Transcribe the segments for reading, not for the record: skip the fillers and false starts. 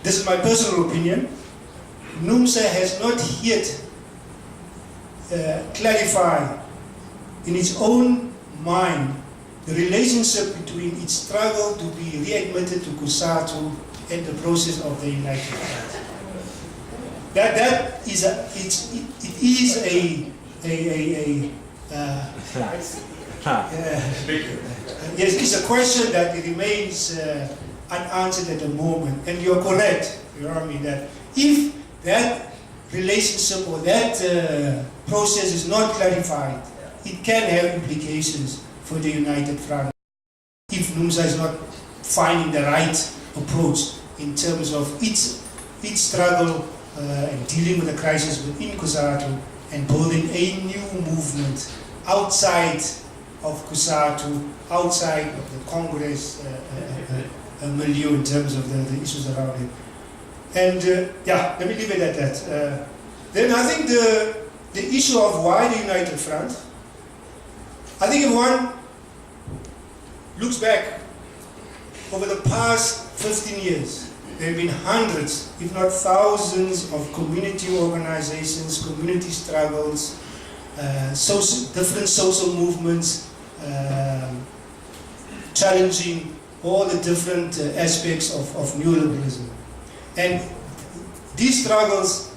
this is my personal opinion, NUMSA has not yet clarified in its own mind the relationship between its struggle to be readmitted to COSATU and the process of the United Front. That is yes, it's a question that remains unanswered at the moment. And you're correct, you know what I mean, that if that relationship or that process is not clarified, it can have implications for the United Front if NUMSA is not finding the right approach in terms of its struggle and dealing with the crisis within COSATU and building a new movement outside of COSATU, outside of the Congress milieu in terms of the issues around it. And yeah, let me leave it at that. Then I think the issue of why the United Front, I think if one looks back over the past 15 years, there have been hundreds, if not thousands, of community organizations, community struggles, different social movements, challenging all the different aspects of neoliberalism. And these struggles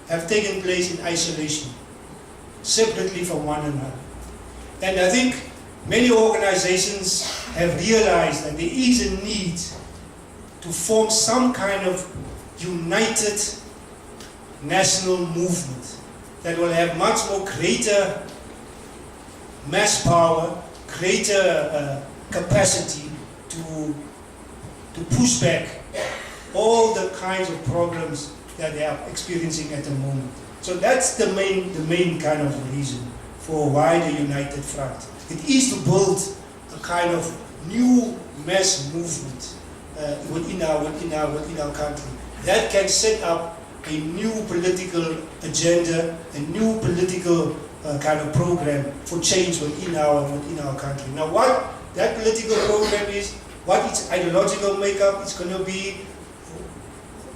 have taken place in isolation, separately from one another. And I think many organizations have realized that there is a need to form some kind of united national movement that will have much more greater mass power, greater capacity to push back all the kinds of problems that they are experiencing at the moment. So that's the main kind of reason for why the United Front. It is to build a kind of new mass movement within our country that can set up a new political agenda, a new political kind of program for change within our country. Now, what that political program is, what its ideological makeup is going to be,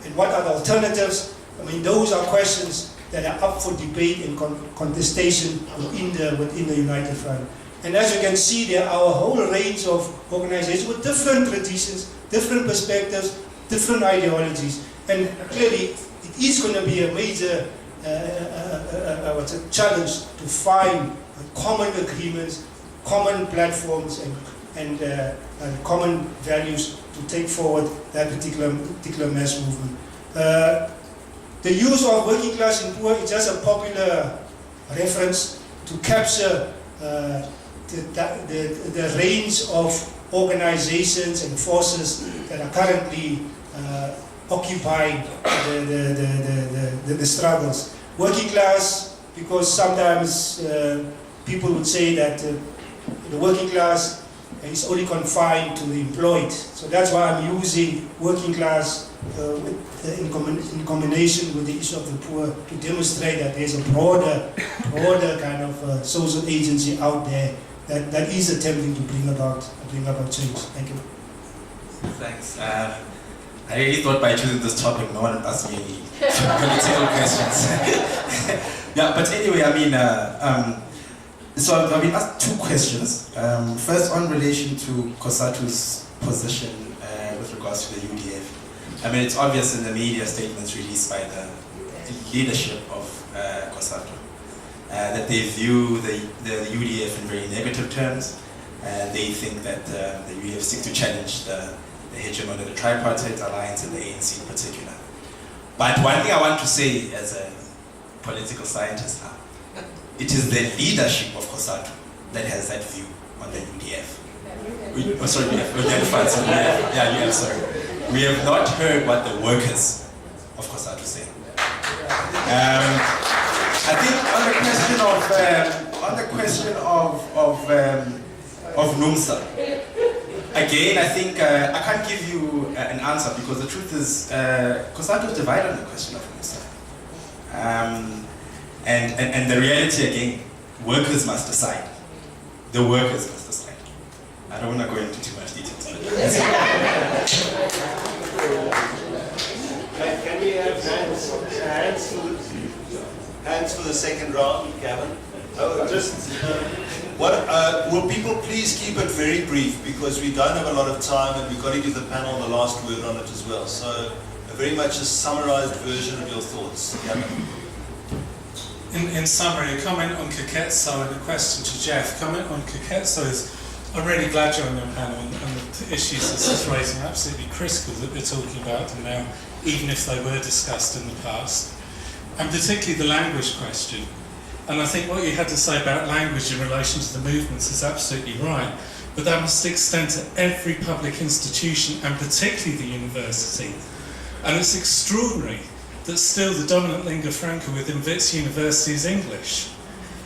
and what are the alternatives, I mean, those are questions that are up for debate and contestation within the United Front. And as you can see, there are a whole range of organizations with different traditions, different perspectives, different ideologies. And clearly, it is going to be a major challenge to find common agreements, common platforms, and common values to take forward that particular mass movement. The use of working class and poor is just a popular reference to capture the range of organizations and forces that are currently occupying the struggles. Working class, because sometimes people would say that the working class is only confined to the employed. So that's why I'm using working class in combination with the issue of the poor to demonstrate that there's a broader kind of social agency out there that is attempting to bring about change. Thank you. Thanks. I really thought by choosing this topic, no one would ask me any political questions. Yeah, but anyway, I mean, so I've been asked two questions. First, on relation to COSATU's position with regards to the UDF. I mean, it's obvious in the media statements released by the leadership of COSATU that they view the UDF in very negative terms. They think that the UDF seeks to challenge the hegemony of the tripartite alliance and the ANC in particular. But one thing I want to say as a political scientist now, it is the leadership of COSATU that has that view on the UDF. We have not heard what the workers of COSATU say. I think on the question of NUMSA, again, I think I can't give you an answer because the truth is COSATU is divided on the question of NUMSA. And the reality again, workers must decide. The workers must decide. I don't want to go into too much details. Hands for the second round, Gavin. Will people please keep it very brief, because we don't have a lot of time and we've got to give the panel the last word on it as well. So very much a summarized version of your thoughts. Gavin. In summary, a comment on Keketso and a question to Jeff. Comment on Keketso is, I'm really glad you're on your panel, and the issues this is raising are absolutely critical that we're talking about them now, even if they were discussed in the past. And particularly the language question. And I think what you had to say about language in relation to the movements is absolutely right, but that must extend to every public institution, and particularly the university. And it's extraordinary that still the dominant lingua franca within Wits University is English.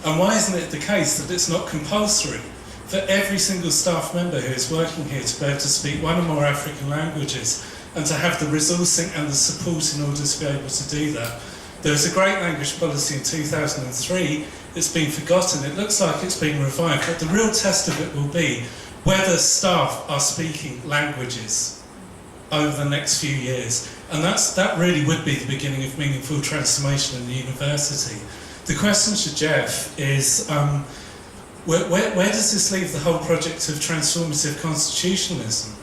And why isn't it the case that it's not compulsory for every single staff member who is working here to be able to speak one or more African languages, and to have the resourcing and the support in order to be able to do that? There was a great language policy in 2003, it's been forgotten, it looks like it's being revived, but the real test of it will be whether staff are speaking languages over the next few years. And that really would be the beginning of meaningful transformation in the university. The question to Jeff is, where does this leave the whole project of transformative constitutionalism?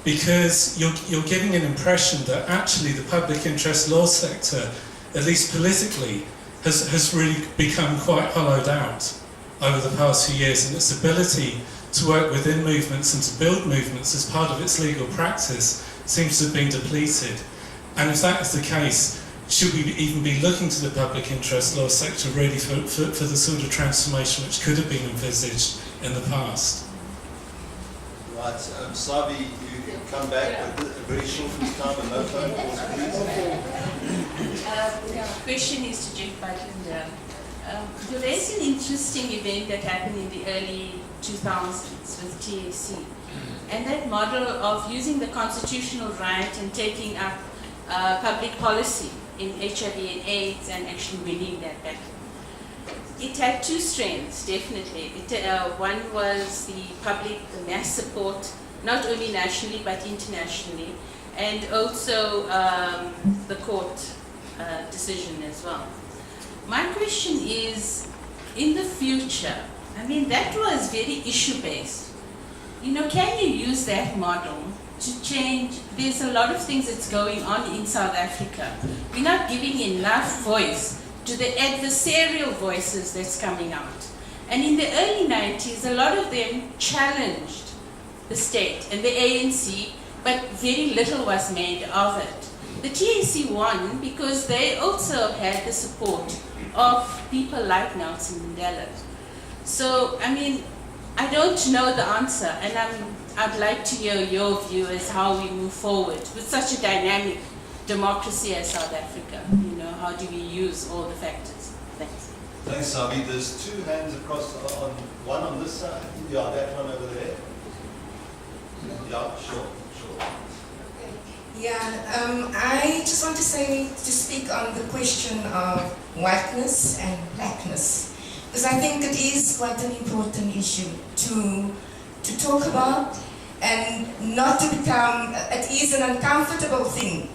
Because you're giving an impression that actually the public interest law sector, at least politically, has really become quite hollowed out over the past few years, and its ability to work within movements and to build movements as part of its legal practice seems to have been depleted. And if that is the case, should we even be looking to the public interest law sector really for the sort of transformation which could have been envisaged in the past? Right, Sabi, you can come back with a very short time and no phone calls, please. The question is to Jeff Butlander. There is an interesting event that happened in the early 2000s with TAC, and that model of using the constitutional right and taking up public policy in HIV and AIDS and actually winning that battle. It had two strengths, definitely. One was the public, the mass support, not only nationally but internationally, and also the court decision as well. My question is, in the future, I mean, that was very issue-based. You know, can you use that model to change? There's a lot of things that's going on in South Africa. We're not giving enough voice to the adversarial voices that's coming out. And in the early 90s, a lot of them challenged the state and the ANC, but very little was made of it. The TAC won because they also had the support of people like Nelson Mandela. So, I mean, I don't know the answer, and I'd like to hear your view as how we move forward with such a dynamic democracy as South Africa. You know, how do we use all the factors? Thanks. Thanks, Sabi. There's two hands across, one on this side. Yeah, that one over there. Yeah, sure. Yeah, I just want to speak on the question of whiteness and blackness, because I think it is quite an important issue to talk about, and not to become, it is an uncomfortable thing,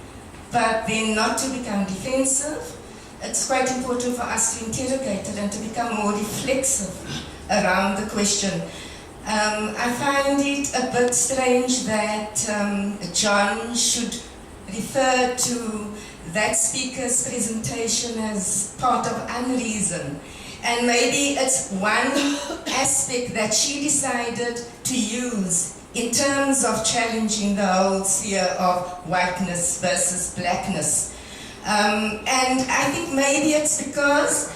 but then not to become defensive. It's quite important for us to interrogate it and to become more reflexive around the question. I find it a bit strange that John should refer to that speaker's presentation as part of unreason. And maybe it's one aspect that she decided to use in terms of challenging the whole sphere of whiteness versus blackness. And I think maybe it's because,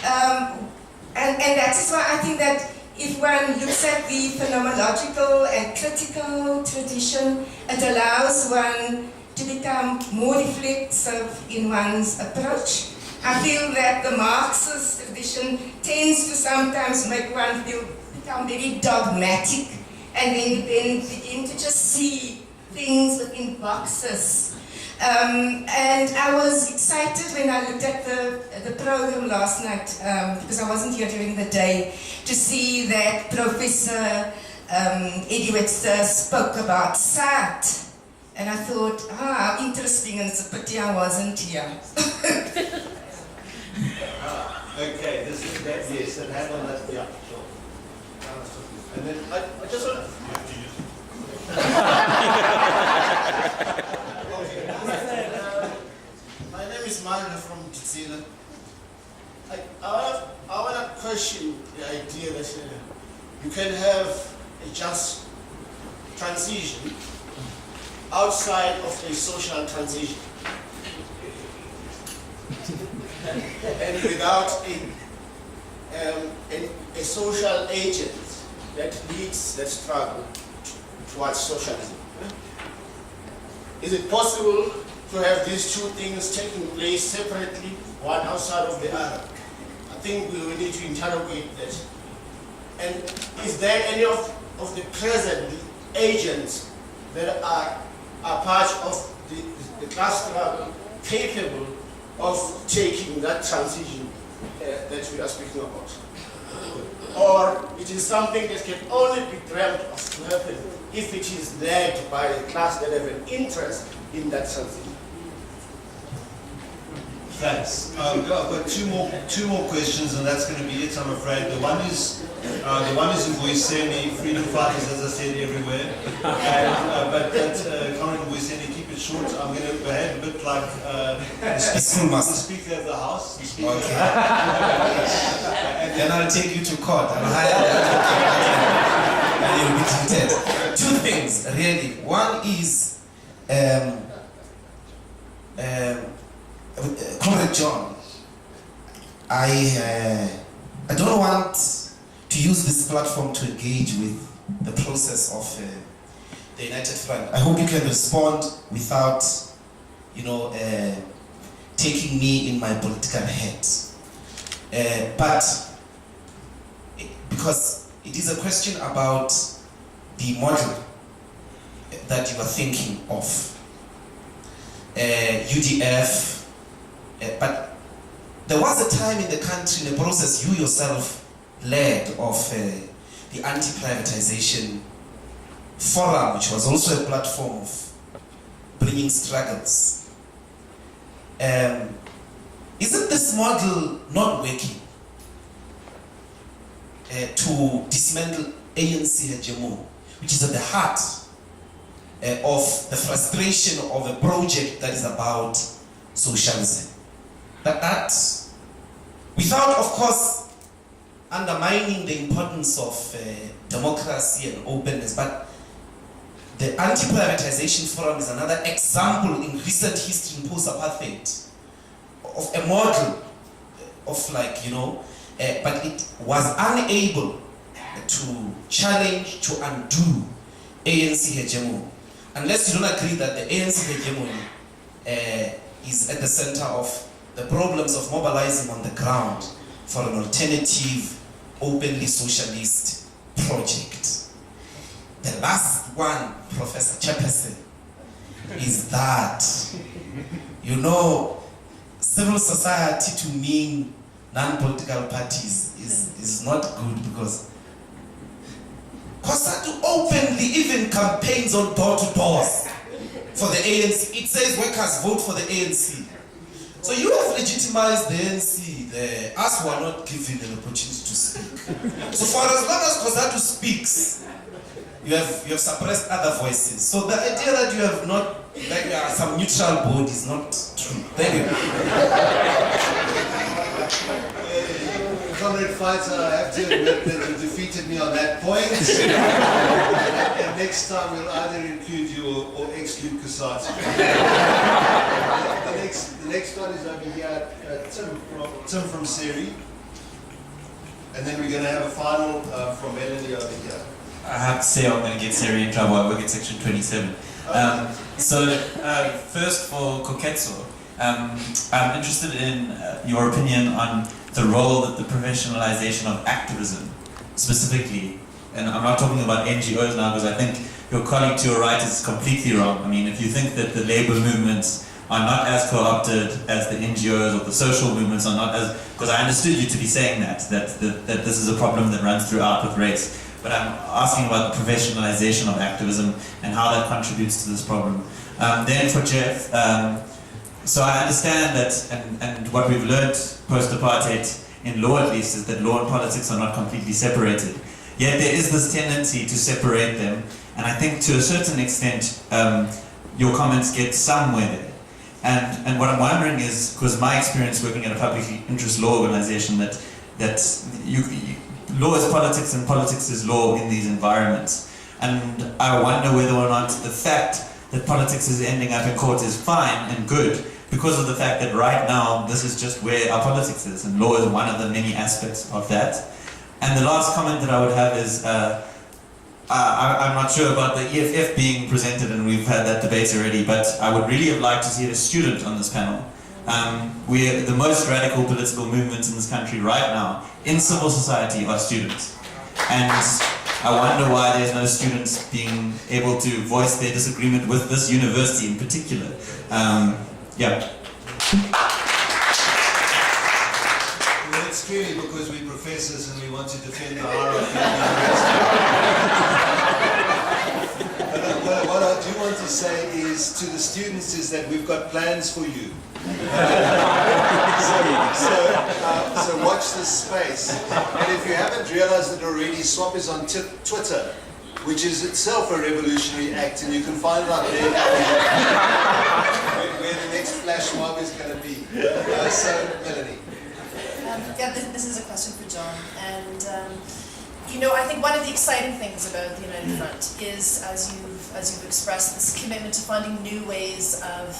and that is why I think that if one looks at the phenomenological and critical tradition, it allows one to become more reflexive in one's approach. I feel that the Marxist tradition tends to sometimes make one become very dogmatic, and then begin to just see things within boxes. And I was excited when I looked at the program last night, because I wasn't here during the day, to see that Professor Eddie Webster spoke about SAT And I thought, how interesting, and it's a pity I wasn't here. Okay, this is that, yes, and hand on that, yeah, sure. And then I just want My name is Manuel from Tizila. I want to question the idea that you can have a just transition outside of a social transition. And without a social agent that leads that struggle towards socialism. Is it possible to have these two things taking place separately, one outside of the other? I think we will need to interrogate that. And is there any of the present agents that are part of the class struggle capable of taking that transition that we are speaking about? Or it is something that can only be dreamt of to happen if it is led by a class that have an interest in that transition? Thanks. I've got two more questions, and that's going to be it, I'm afraid. The one is in Boiseni, freedom fighters, as I said, everywhere. And, but Comrade Boiseni, keep it short. I'm going to behave a bit like the Speaker of the House. Okay. Then I'll take you to court. I'll hire you. And you'll be treated. Two things, really. One is Comrade John, I don't want to use this platform to engage with the process of the United Front. I hope you can respond without, taking me in my political head. But because it is a question about the model that you are thinking of, UDF. But there was a time in the country, in the process you yourself led of the anti-privatization forum, which was also a platform of bringing struggles. Isn't this model not working to dismantle ANC hegemony, which is at the heart of the frustration of a project that is about socialism? That without, of course, undermining the importance of democracy and openness, but the anti-privatization forum is another example in recent history in post-apartheid of a model of but it was unable to challenge, to undo ANC hegemony. Unless you don't agree that the ANC hegemony is at the center of the problems of mobilizing on the ground for an alternative, openly socialist project. The last one, Professor Chaperson, is that, civil society to mean non-political parties is not good, because COSATU openly even campaigns on door-to-doors for the ANC. It says workers vote for the ANC. So you have legitimized the ANC, us who are not given an opportunity to speak. So for as long as COSATU speaks, you have suppressed other voices. So the idea that you have not, some neutral board is not true. Thank you. Comrade Fighter, I have to admit that you defeated me on that point. And next time we'll either include you or exclude COSATU. The next one is over here, Tim from Seri. And then we're going to have a final from Melanie over here. I have to say I'm going to get Seri in trouble. I work at Section 27. First for Koketso, I'm interested in your opinion on the role that the professionalization of activism specifically, and I'm not talking about NGOs now because I think your colleague to your right is completely wrong. I mean, if you think that the labor movements are not as co-opted as the NGOs or the social movements are not as, because I understood you to be saying that this is a problem that runs throughout with race. But I'm asking about the professionalization of activism and how that contributes to this problem. Then for Jeff, so I understand that, and what we've learned post-apartheid, in law at least, is that law and politics are not completely separated. Yet there is this tendency to separate them, and I think to a certain extent, your comments get somewhere there. And what I'm wondering is, because my experience working at a public interest law organization, that law is politics and politics is law in these environments. And I wonder whether or not the fact that politics is ending up in court is fine and good, because of the fact that right now this is just where our politics is, and law is one of the many aspects of that. And the last comment that I would have is, I'm not sure about the EFF being presented, and we've had that debate already, but I would really have liked to see a student on this panel. We're the most radical political movements in this country right now, in civil society, are students. And I wonder why there's no students being able to voice their disagreement with this university in particular. Yeah. Well, it's clearly because we're professors and we want to defend the hierarchy of the university. But what I do want to say is to the students is that we've got plans for you. So watch this space. And if you haven't realized it already, SWAP is on Twitter, which is itself a revolutionary act, and you can find it out there where the next flash mob is going to be. So, Melanie. Yeah, this is a question for John. And you know, I think one of the exciting things about the United Front is, as you've expressed, this commitment to finding new ways of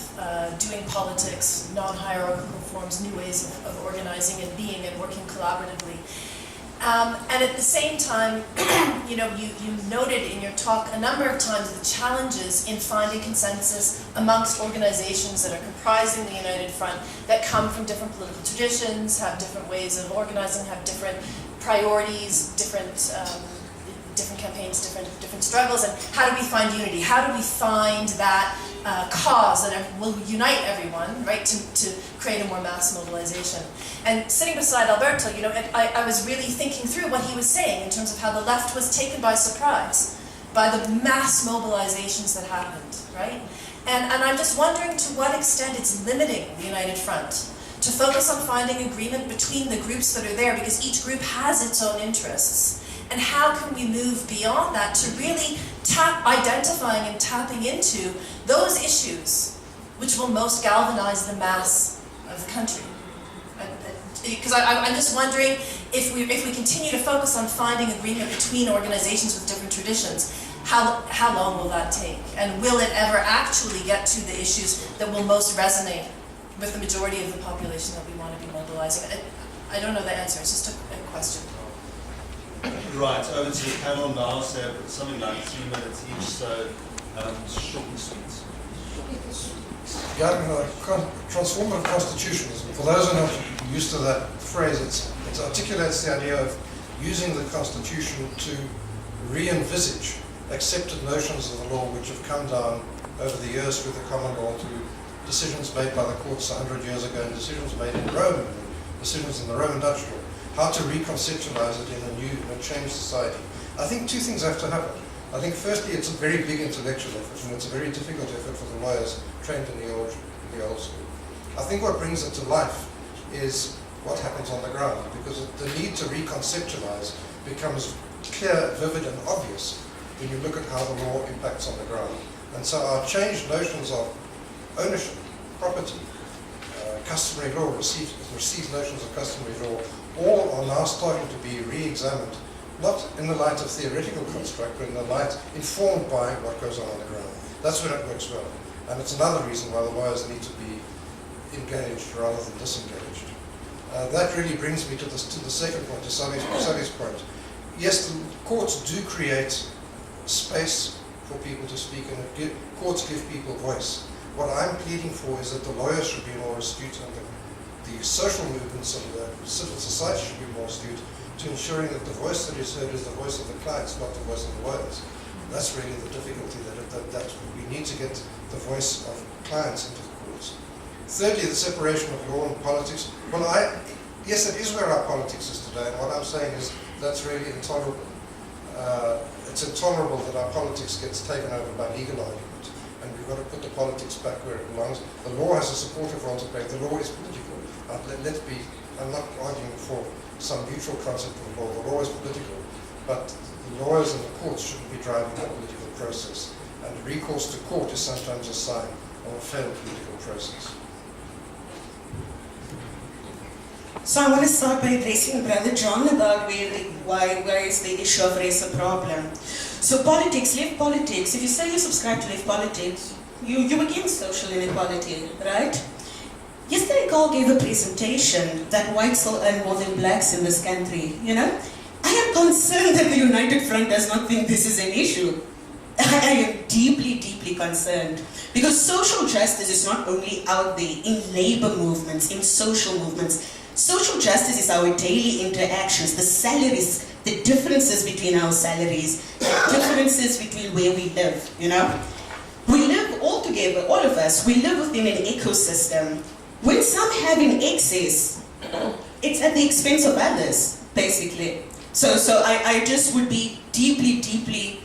doing politics, non-hierarchical forms, new ways of organizing and being and working collaboratively. And at the same time, you know, you noted in your talk a number of times the challenges in finding consensus amongst organizations that are comprising the United Front that come from different political traditions, have different ways of organizing, have different priorities, different campaigns, different struggles, and how do we find unity? How do we find that cause that will unite everyone, right, to create a more mass mobilization? And sitting beside Alberto, you know, I was really thinking through what he was saying in terms of how the left was taken by surprise by the mass mobilizations that happened, right? And I'm just wondering to what extent it's limiting the United Front to focus on finding agreement between the groups that are there, because each group has its own interests. And how can we move beyond that to really identifying and tapping into those issues which will most galvanize the mass of the country? Because I'm just wondering, if we continue to focus on finding agreement between organizations with different traditions, how long will that take? And will it ever actually get to the issues that will most resonate with the majority of the population that we want to be mobilizing? I don't know the answer, it's just a question. Right, over to the panel now, so something like 3 minutes each, so short and sweet. Transformative constitutionalism, for those who are not used to that phrase, it articulates the idea of using the constitution to re-envisage accepted notions of the law which have come down over the years through the common law, through decisions made by the courts 100 years ago and decisions made in Rome, and decisions in the Roman Dutch law, how to reconceptualize it in a new and changed society. I think two things have to happen. I think firstly it's a very big intellectual effort, and it's a very difficult effort for the lawyers trained in the old school. I think what brings it to life is what happens on the ground, because the need to reconceptualize becomes clear, vivid and obvious when you look at how the law impacts on the ground. And so our changed notions of ownership, property, customary law, received notions of customary law, all are now starting to be re-examined, not in the light of theoretical construct, but in the light informed by what goes on the ground. That's when it works well. And it's another reason why the lawyers need to be engaged rather than disengaged. That really brings me to the second point, to Savi's point. Yes, the courts do create space for people to speak, and courts give people voice. What I'm pleading for is that the lawyers should be more astute, and the social movements and the civil society should be more astute to ensuring that the voice that is heard is the voice of the clients, not the voice of the lawyers. That's really the difficulty, that we need to get the voice of clients into the courts. Thirdly, the separation of law and politics. Well, yes, it is where our politics is today, and what I'm saying is that's really intolerable. It's intolerable that our politics gets taken over by legal argument, and we You've got to put the politics back where it belongs. The law has a supportive role to play. The law is political. I'm not arguing for some neutral concept of law. The law is political, but the lawyers and the courts shouldn't be driving the political process. And recourse to court is sometimes a sign of a failed political process. So I want to start by addressing Brother John about why is the issue of race a problem. So politics, left politics, if you say you subscribe to left politics, you're against social inequality, right? Yesterday Carl gave a presentation that whites will earn more than blacks in this country, you know? I am concerned that the United Front does not think this is an issue. I am deeply, deeply concerned. Because social justice is not only out there in labor movements, in social movements. Social justice is our daily interactions, the salaries, the differences between our salaries, the differences between where we live, you know? We live all together, all of us, we live within an ecosystem. When some have in excess, it's at the expense of others, basically. So I just would be deeply, deeply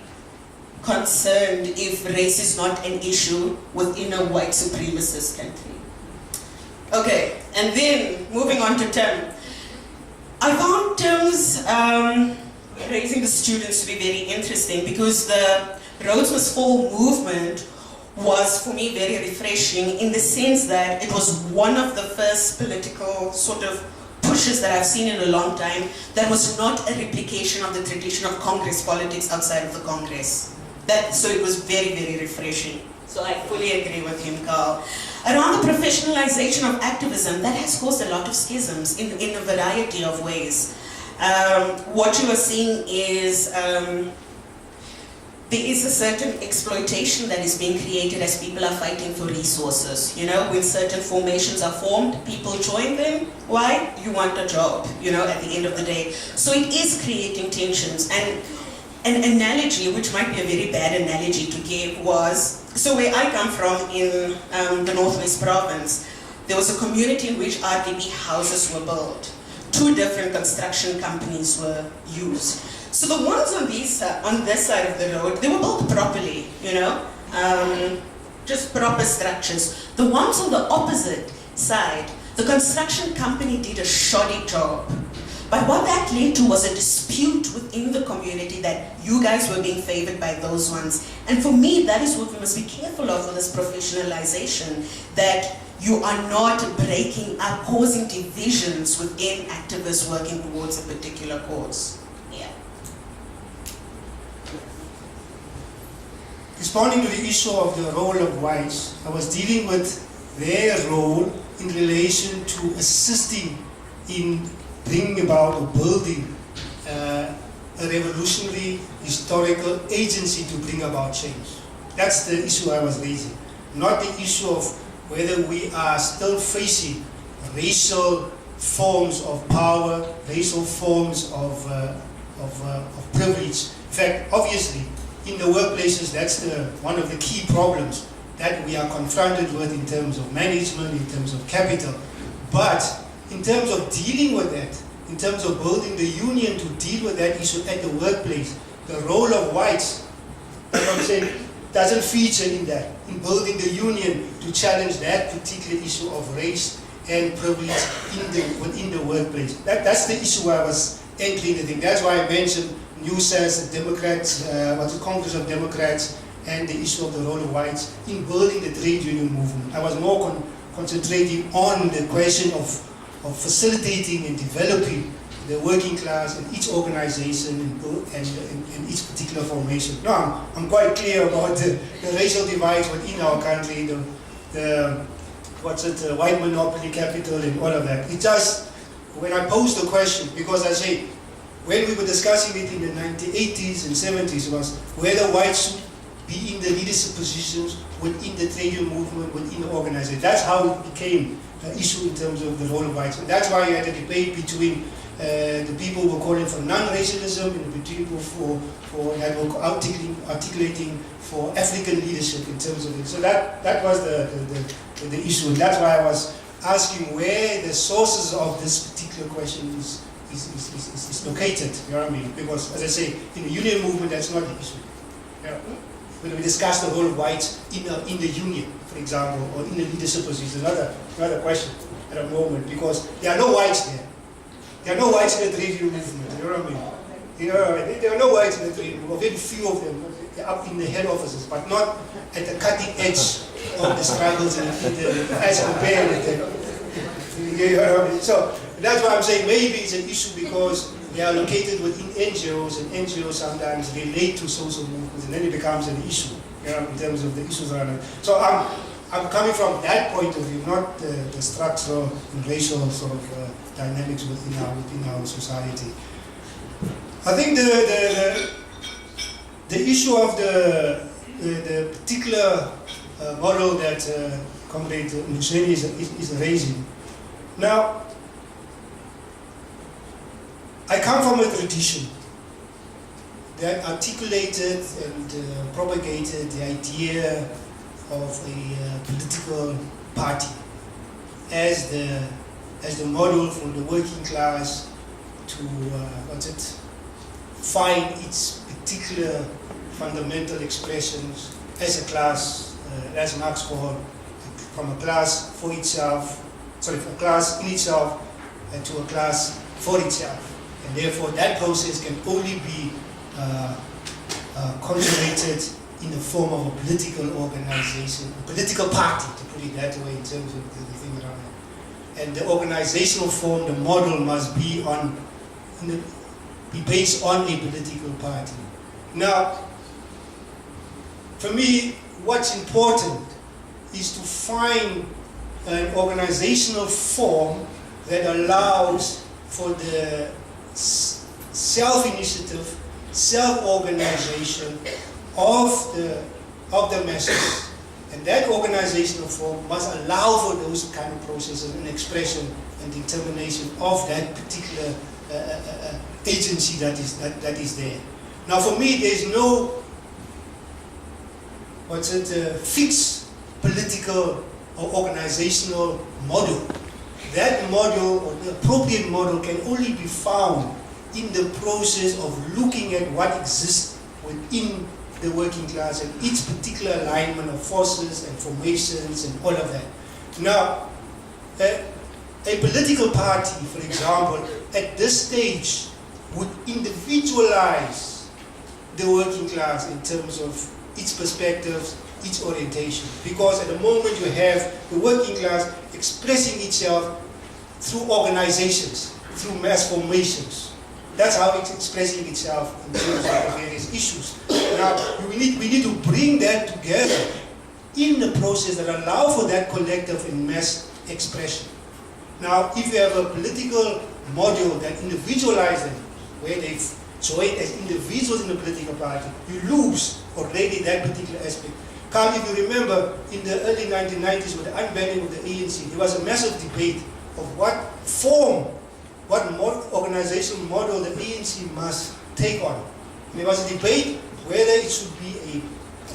concerned if race is not an issue within a white supremacist country. Okay, and then moving on to Tim. I found Tim's raising the students to be very interesting because the Rhodes Must Fall movement was for me very refreshing in the sense that it was one of the first political sort of pushes that I've seen in a long time that was not a replication of the tradition of Congress politics outside of the Congress. So it was very, very refreshing. So I fully agree with him, Carl. Around the professionalization of activism, that has caused a lot of schisms in a variety of ways. What you are seeing is there is a certain exploitation that is being created as people are fighting for resources. You know, when certain formations are formed, people join them. Why? You want a job, you know, at the end of the day. So it is creating tensions. And an analogy, which might be a very bad analogy to give, was, so where I come from in the Northwest Province, there was a community in which RDB houses were built. 2 different construction companies were used. So the ones on this side of the road, they were built properly, you know, just proper structures. The ones on the opposite side, the construction company did a shoddy job. But what that led to was a dispute within the community that you guys were being favored by those ones. And for me, that is what we must be careful of with this professionalization, that you are not breaking up, causing divisions within activists working towards a particular cause. Yeah. Responding to the issue of the role of whites, I was dealing with their role in relation to assisting in bringing about or building a revolutionary historical agency to bring about change. That's the issue I was raising, not the issue of whether we are still facing racial forms of power, racial forms of privilege. In fact, obviously, in the workplaces, that's one of the key problems that we are confronted with in terms of management, in terms of capital. But in terms of dealing with that, in terms of building the union to deal with that issue at the workplace, the role of whites, you know what I'm saying, doesn't feature in that, in building the union to challenge that particular issue of race and privilege within the workplace. That's the issue I was entering the thing. That's why I mentioned New Sense, the Democrats, the Congress of Democrats, and the issue of the role of whites in building the trade union movement. I was more concentrating on the question of facilitating and developing the working class in each organization and each particular formation. No, I'm quite clear about the racial divides within our country, the white monopoly capital and all of that. It just, when I posed the question, because I say, when we were discussing it in the 1980s and 70s, was whether whites should be in the leadership positions within the trade union movement, within the organization. That's how it became an issue in terms of the role of whites. And that's why you had a debate between the people who were calling for non-racialism and the people that were articulating for African leadership in terms of it. So that was the issue. And that's why I was asking where the sources of this particular question is located. You know what I mean? Because, as I say, in the union movement, that's not the issue. Yeah. when we discuss the role of whites in the union, for example, or in the leadership position, another question at the moment, because there are no whites there. There are no whites in the trade union movement, you know what I mean? You know, there are no whites in the trade union, very few of them. They're up in the head offices, but not at the cutting edge of the struggles as compared with the, you know what I mean? So that's why I'm saying maybe it's an issue because they are located within NGOs, and NGOs sometimes relate to social movements, and then it becomes an issue, you know, in terms of the issues around it. So I'm coming from that point of view, not the structural and racial sort of dynamics within our society. I think the issue of the particular model that Comrade Museni is raising. Now, I come from a tradition that articulated and propagated the idea of a political party as the model for the working class to find its particular fundamental expressions as a class, as Marx called, from a class for itself, from a class in itself to a class for itself. And therefore that process can only be consummated in the form of a political organization, a political party, to put it that way in terms of the thing around it. And the organizational form, the model must be based on a political party. Now, for me, what's important is to find an organizational form that allows for the self-initiative, self-organization of the masses. And that organizational form must allow for those kind of processes and expression and determination of that particular agency that is there. Now for me, there is no fixed political or organizational model. That model, or the appropriate model, can only be found in the process of looking at what exists within the working class and its particular alignment of forces and formations and all of that. Now, a political party, for example, at this stage would individualize the working class in terms of its perspectives, its orientation. Because at the moment you have the working class expressing itself through organizations, through mass formations. That's how it's expressing itself in terms of various issues. Now, we need to bring that together in the process that allow for that collective and mass expression. Now, if you have a political model that individualizes them, where they join as individuals in the political party, you lose already that particular aspect. Carl, if you remember, in the early 1990s with the unbanning of the ANC, there was a massive debate of what form, what organizational model the ANC must take on. And there was a debate whether it should be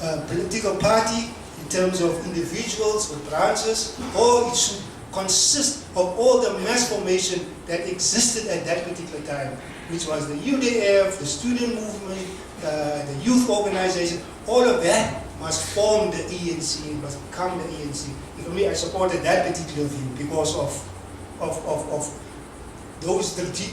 a political party in terms of individuals or branches, or it should consist of all the mass formation that existed at that particular time, which was the UDF, the student movement, the youth organization. All of that must form the ANC, must become the ANC. And for me, I supported that particular view because of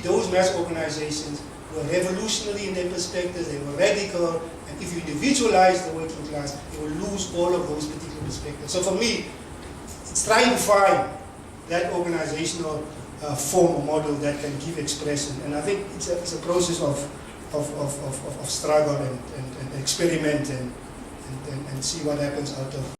those mass organizations were revolutionary in their perspectives, they were radical, and if you individualize the working class, you will lose all of those particular perspectives. So for me, it's trying to find that organizational form or model that can give expression, and I think it's a process of struggle and experiment and see what happens out of